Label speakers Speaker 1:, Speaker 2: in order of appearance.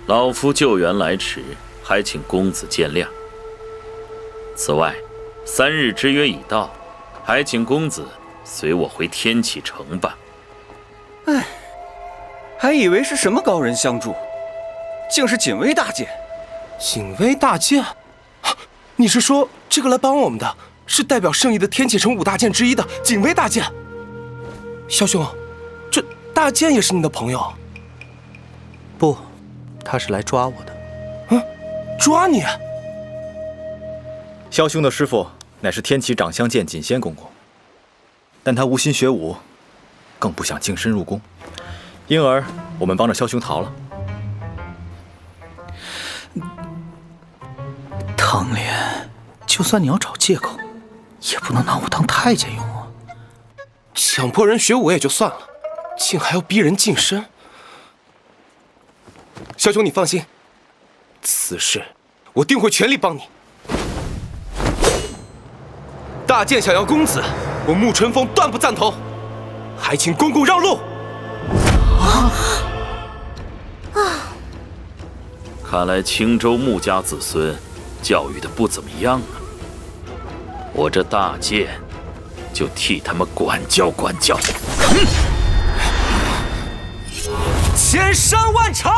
Speaker 1: 老夫救援来迟，还请公子见谅。此外，3日之约已到，还请公子随我回天启城吧。
Speaker 2: 哎，还以为是什么高人相助，竟是锦威大剑。
Speaker 3: 锦威大剑？你是说这个来帮我们的是代表圣域的天启城5大剑之一的锦威大剑？萧兄，这大剑也是你的朋友？
Speaker 4: 不，他是来抓我的。
Speaker 3: 抓你？
Speaker 5: 萧兄的师父乃是天启掌香剑锦仙公公，但他无心学武，更不想净身入宫，因而我们帮着萧兄逃了。
Speaker 4: 唐莲，就算你要找借口，也不能拿我当太监用啊！
Speaker 3: 强迫人学武也就算了，竟还要逼人净身。萧兄，你放心，此事我定会全力帮你。大剑想要公子，我沐春风断不赞同，还请公公让路。
Speaker 1: 看来青州穆家子孙教育的不怎么样啊，我这大剑就替他们管教管教。
Speaker 2: 千山万朝！